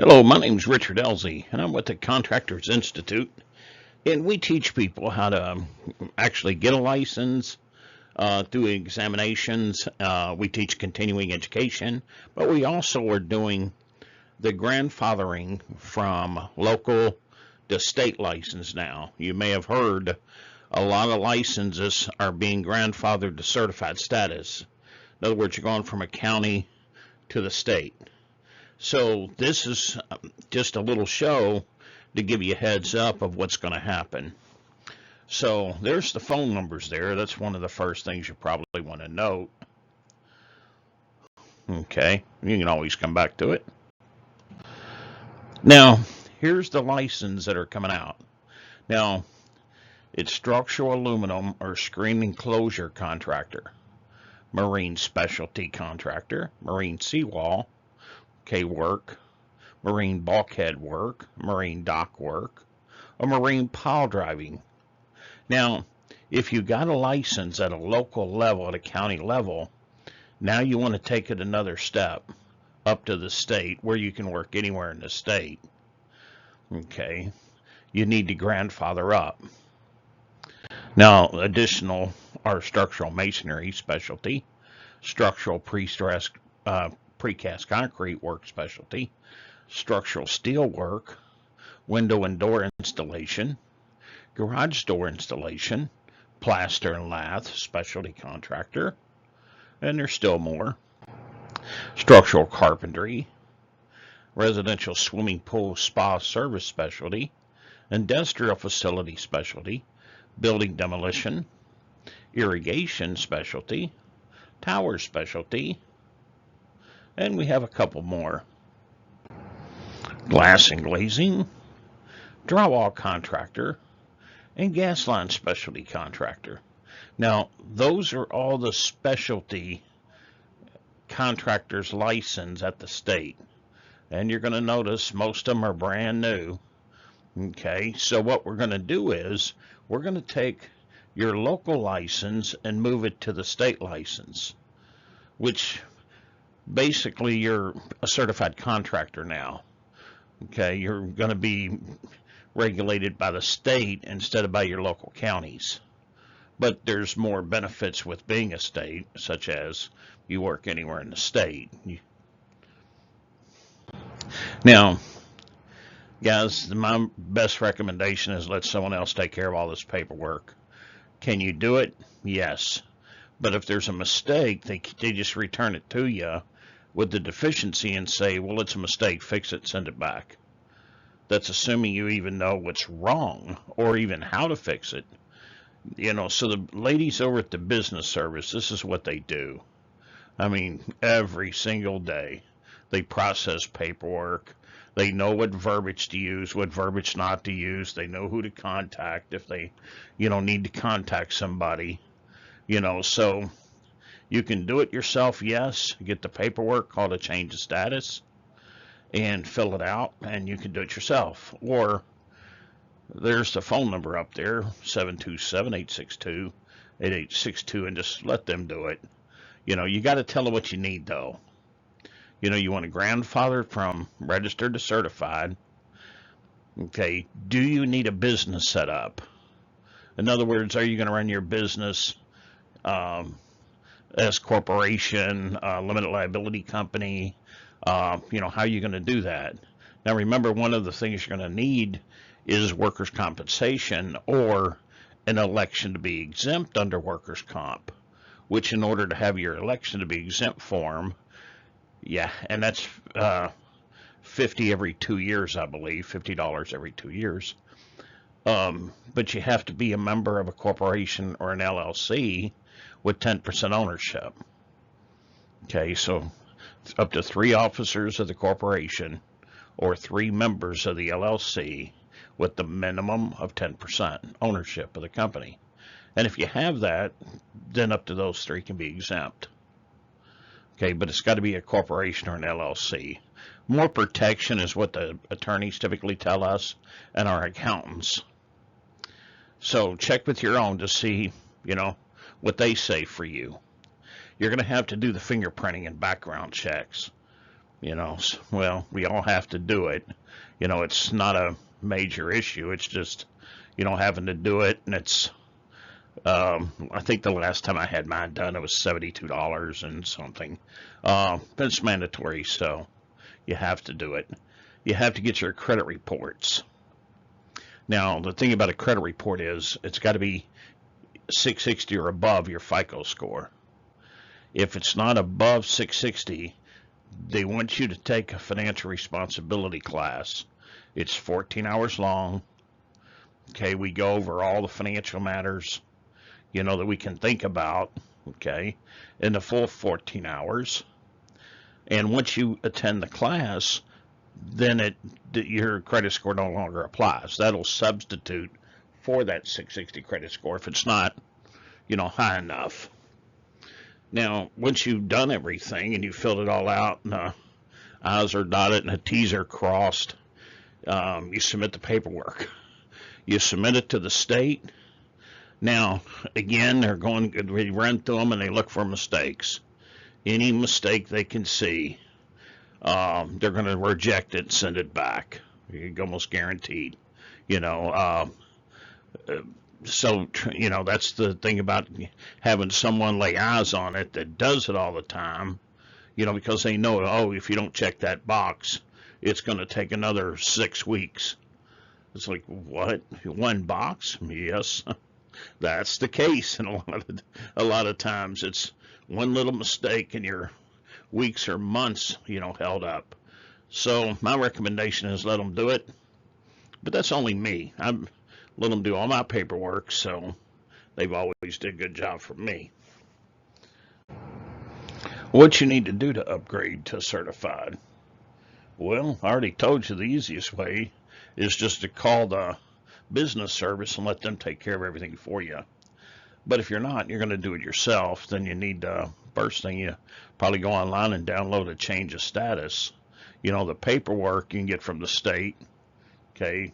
Hello, my name's Richard Elsie, and I'm with the Contractors Institute, and we teach people how to actually get a license through examinations. We teach continuing education, but we also are doing the grandfathering from local to state license now. You may have heard a lot of licenses are being grandfathered to certified status. In other words, you're going from a county to the state. So this is just a little show to give you a heads up of what's going to happen. So there's the phone numbers there. That's one of the first things you probably want to note. Okay, you can always come back to it. Now, here's the license that are coming out. Now, it's structural aluminum or screen enclosure contractor, marine specialty contractor, marine seawall, work, marine bulkhead work, marine dock work, or marine pile driving. Now, if you got a license at a local level, at a county level, now you want to take it another step up to the state where you can work anywhere in the state. Okay, you need to grandfather up. Now, additional are structural masonry specialty, structural precast concrete work specialty, structural steel work, window and door installation, garage door installation, plaster and lath specialty contractor, and there's still more. Structural carpentry, residential swimming pool spa service specialty, industrial facility specialty, building demolition, irrigation specialty, tower specialty, and we have a couple more. Glass and glazing, drywall contractor, and gas line specialty contractor. Now, those are all the specialty contractors licensed at the state. And you're going to notice most of them are brand new. Okay, so what we're going to do is we're going to take your local license and move it to the state license, which basically you're a certified contractor now. Okay, you're going to be regulated by the state instead of by your local counties. But there's more benefits with being a state, such as you work anywhere in the state. Now, guys, my best recommendation is let someone else take care of all this paperwork. Can you do it? Yes. But if there's a mistake, they just return it to you with the deficiency and say, well, it's a mistake, fix it, send it back. That's assuming you even know what's wrong or even how to fix it. You know, so the ladies over at the business service, this is what they do. I mean, every single day they process paperwork. They know what verbiage to use, what verbiage not to use. They know who to contact if they, need to contact somebody. So you can do it yourself, yes. Get the paperwork called a change of status and fill it out, and you can do it yourself. Or there's the phone number up there, 727-862-8862, and just let them do it. You got to tell them what you need, though. You want a grandfather from registered to certified. Okay, do you need a business set up? In other words, are you going to run your business as corporation, limited liability company? How are you going to do that? Now, remember, one of the things you're going to need is workers' compensation or an election to be exempt under workers' comp, which in order to have your election to be exempt form, and that's $50 every 2 years, I believe, $50 every 2 years. But you have to be a member of a corporation or an LLC with 10% ownership. Okay, so up to 3 officers of the corporation or 3 members of the LLC with the minimum of 10% ownership of the company. And if you have that, then up to those 3 can be exempt. Okay, but it's got to be a corporation or an LLC. More protection is what the attorneys typically tell us and our accountants. So check with your own to see, what they say for you. You're going to have to do the fingerprinting and background checks. Well, we all have to do it. It's not a major issue. It's just, having to do it. And I think the last time I had mine done, it was $72 and something. But it's mandatory, so you have to do it. You have to get your credit reports. Now, the thing about a credit report is it's got to be 660 or above your FICO score. If it's not above 660, they want you to take a financial responsibility class. It's 14 hours long. Okay, we go over all the financial matters, that we can think about, okay, in the full 14 hours. And once you attend the class, then your credit score no longer applies. That'll substitute for that 660 credit score if it's not, high enough. Now, once you've done everything and you filled it all out and the I's are dotted and the T's are crossed, you submit the paperwork. You submit it to the state. Now, again, we run through them and they look for mistakes. Any mistake they can see, they're going to reject it and send it back. You're almost guaranteed. So, that's the thing about having someone lay eyes on it that does it all the time, because they know, if you don't check that box, it's going to take another 6 weeks. It's like, what? One box? Yes, that's the case. And a lot of times it's one little mistake and your weeks or months, held up. So my recommendation is let them do it. But that's only me. I'm let them do all my paperwork, so they've always did a good job for me. What you need to do to upgrade to certified? Well, I already told you the easiest way is just to call the business service and let them take care of everything for you. But if you're not, you're going to do it yourself, then you need to, first thing, you probably go online and download a change of status. The paperwork you can get from the state, okay,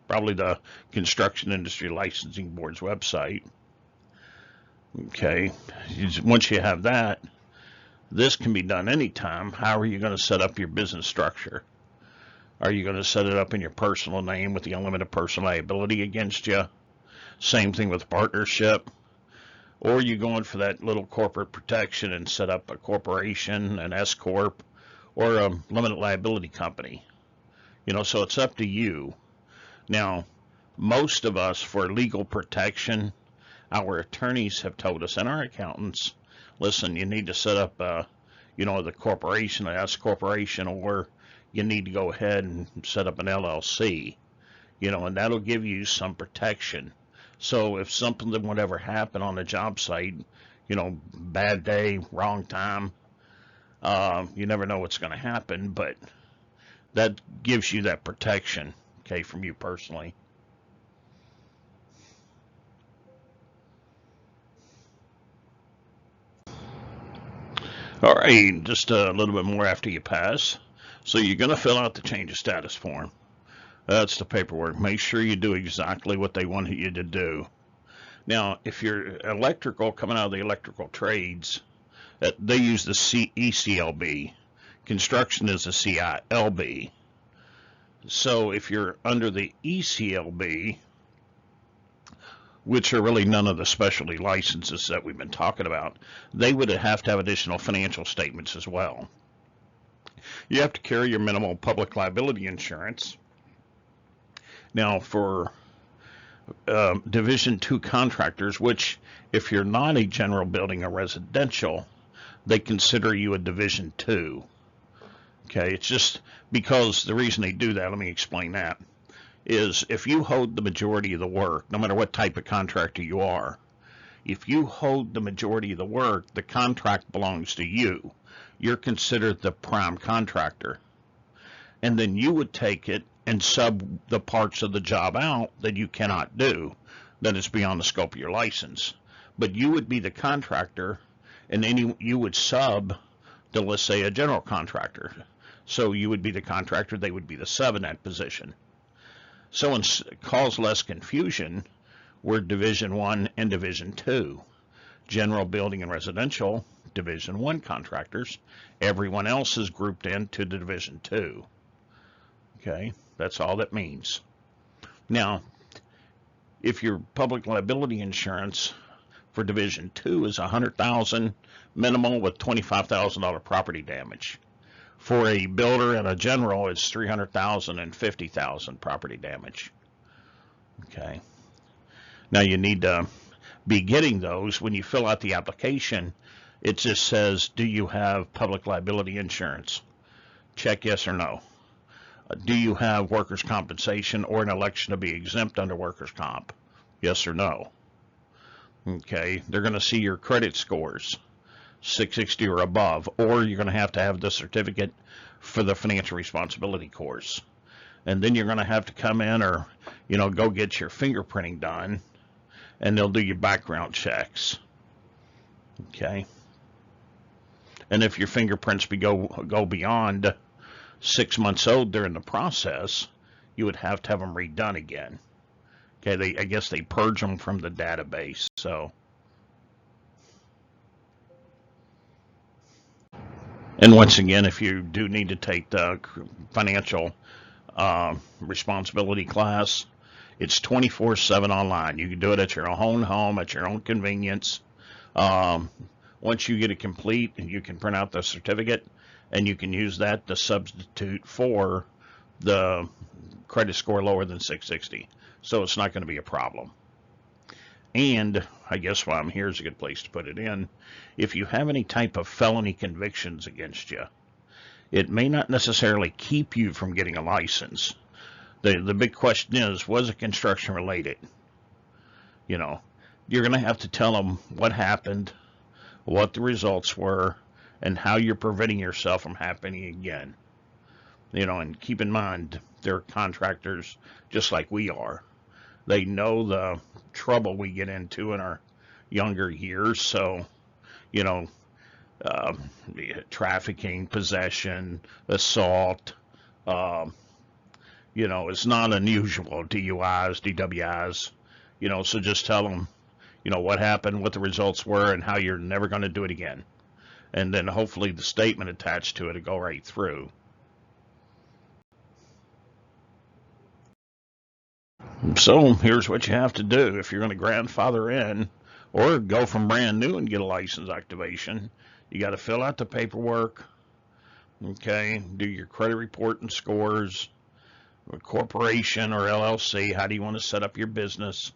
probably the Construction Industry Licensing Board's website. Okay, once you have that, this can be done anytime. How are you going to set up your business structure? Are you going to set it up in your personal name with the unlimited personal liability against you? Same thing with partnership. Or are you going for that little corporate protection and set up a corporation, an S Corp, or a limited liability company? So it's up to you. Now, most of us, for legal protection, our attorneys have told us, and our accountants, listen, you need to set up, the corporation, an S corporation, or you need to go ahead and set up an LLC, and that'll give you some protection. So if something would ever happen on a job site, bad day, wrong time, you never know what's going to happen, but that gives you that protection, okay, from you personally. All right, just a little bit more after you pass. So you're going to fill out the change of status form. That's the paperwork. Make sure you do exactly what they want you to do. Now, if you're electrical, coming out of the electrical trades, they use the ECLB. Construction is a CILB. So if you're under the ECLB, which are really none of the specialty licenses that we've been talking about, they would have to have additional financial statements as well. You have to carry your minimal public liability insurance. Now, for Division 2 contractors, which if you're not a general building or residential, they consider you a Division 2. Okay, it's just because the reason they do that, let me explain that, is if you hold the majority of the work, no matter what type of contractor you are, if you hold the majority of the work, the contract belongs to you. You're considered the prime contractor. And then you would take it and sub the parts of the job out that you cannot do, that is beyond the scope of your license. But you would be the contractor, and then you would sub to, let's say, a general contractor. So you would be the contractor, they would be the sub in that position. So it cause less confusion, we're Division 1 and Division 2. general building and residential, Division 1 contractors. Everyone else is grouped into the Division 2. Okay, that's all that means. Now, if your public liability insurance for Division 2 is $100,000 minimal with $25,000 property damage. For a builder and a general, it's $300,000 and $50,000 property damage. Okay. Now you need to be getting those when you fill out the application. It just says, do you have public liability insurance? Check yes or no. Do you have workers' compensation or an election to be exempt under workers' comp? Yes or no. Okay, they're going to see your credit scores, 660 or above, or you're going to have the certificate for the financial responsibility course. And then you're going to have to come in or, go get your fingerprinting done, and they'll do your background checks. Okay. And if your fingerprints go beyond 6 months old during the process, you would have to have them redone again. Okay, I guess they purge them from the database. So, and once again, if you do need to take the financial responsibility class, it's 24/7 online. You can do it at your own home, at your own convenience. Once you get it complete, you can print out the certificate, and you can use that to substitute for the credit score lower than 660. So it's not going to be a problem. And I guess why I'm here is a good place to put it in. If you have any type of felony convictions against you, it may not necessarily keep you from getting a license. The big question is, was it construction related? You're going to have to tell them what happened, what the results were, and how you're preventing yourself from happening again. And keep in mind, they're contractors just like we are. They know the trouble we get into in our younger years. So, trafficking, possession, assault, it's not unusual. DUIs, DWIs, so just tell them, what happened, what the results were, and how you're never going to do it again. And then hopefully the statement attached to it will go right through. So here's what you have to do if you're going to grandfather in or go from brand new and get a license activation. You got to fill out the paperwork, okay, do your credit report and scores, a corporation or LLC, how do you want to set up your business?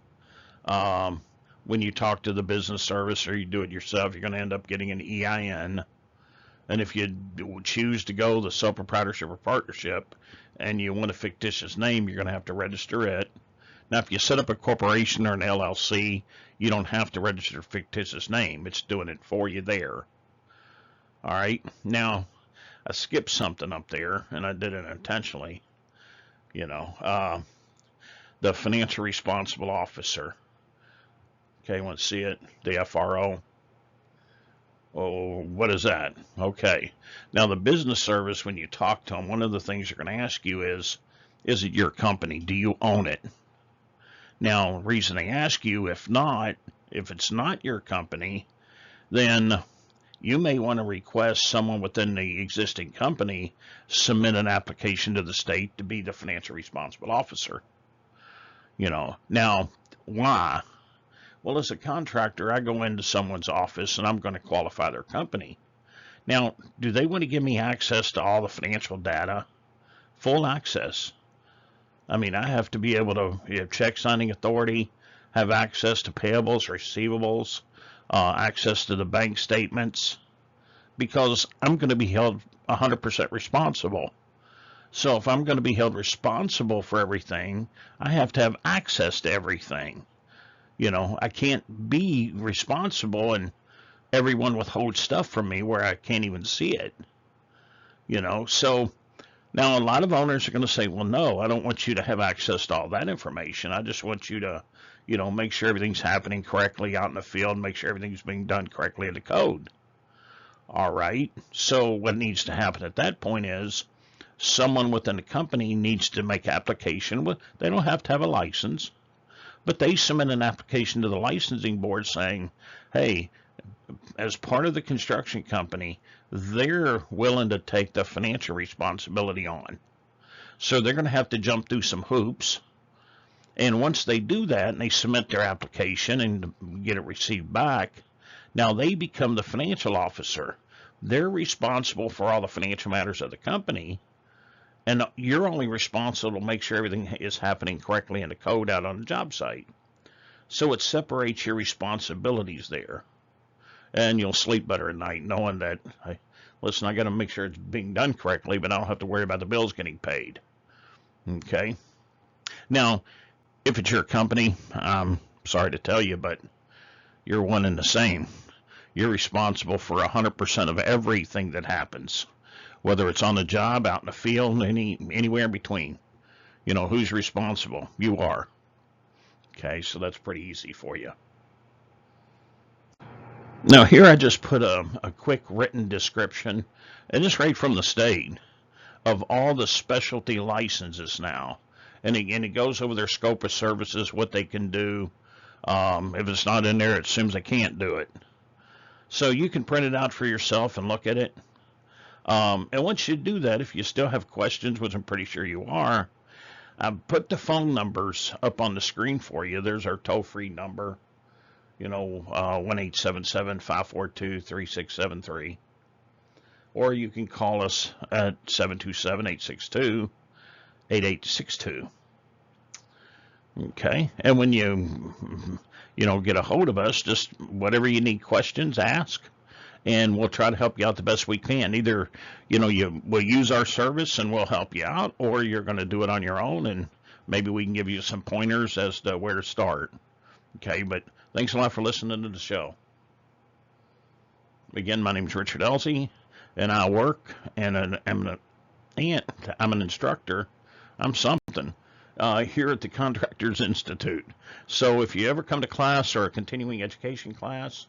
When you talk to the business service or you do it yourself, you're going to end up getting an EIN. And if you choose to go the sole proprietorship or partnership and you want a fictitious name, you're going to have to register it. Now, if you set up a corporation or an LLC, you don't have to register a fictitious name. It's doing it for you there. All right. Now, I skipped something up there, and I did it intentionally. The financial responsible officer. Okay, want to see it? The FRO. Oh, what is that? Okay. Now, the business service, when you talk to them, one of the things they're going to ask you is it your company? Do you own it? Now, the reason they ask you, if it's not your company, then you may want to request someone within the existing company submit an application to the state to be the financial responsible officer. Now, why? Well, as a contractor, I go into someone's office and I'm going to qualify their company. Now, do they want to give me access to all the financial data? Full access. I mean, I have to be able to have check signing authority, have access to payables, receivables, access to the bank statements, because I'm going to be held 100% responsible. So if I'm going to be held responsible for everything, I have to have access to everything. I can't be responsible and everyone withholds stuff from me where I can't even see it. So now a lot of owners are going to say, well, no, I don't want you to have access to all that information. I just want you to, make sure everything's happening correctly out in the field, make sure everything's being done correctly in the code. All right. So what needs to happen at that point is someone within the company needs to make application. They don't have to have a license, But they submit an application to the licensing board saying, hey, as part of the construction company, they're willing to take the financial responsibility on. So they're going to have to jump through some hoops. And once they do that and they submit their application and get it received back, now they become the financial officer. They're responsible for all the financial matters of the company, and you're only responsible to make sure everything is happening correctly in the code out on the job site. So it separates your responsibilities there. And you'll sleep better at night knowing that, listen, I got to make sure it's being done correctly, but I don't have to worry about the bills getting paid. Okay? Now, if it's your company, I'm sorry to tell you, but you're one and the same. You're responsible for 100% of everything that happens, whether it's on the job, out in the field, anywhere in between. You know, who's responsible? You are. Okay, so that's pretty easy for you. Now, here I just put a quick written description, and it's right from the state, of all the specialty licenses now. And again, it goes over their scope of services, what they can do. If it's not in there, it assumes they can't do it. So you can print it out for yourself and look at it. And once you do that, if you still have questions, which I'm pretty sure you are, I put the phone numbers up on the screen for you. There's our toll-free number, 1-877-542-3673. Or you can call us at 727-862-8862. Okay, and when you get a hold of us, just whatever you need questions, ask, and we'll try to help you out the best we can. Either, we'll use our service and we'll help you out, or you're going to do it on your own, and maybe we can give you some pointers as to where to start. Okay, but thanks a lot for listening to the show. Again, my name is Richard Elsey, and I work, and I'm an instructor. I'm something. Here at the Contractors Institute. So if you ever come to class or a continuing education class,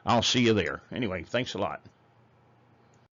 I'll see you there. Anyway, thanks a lot.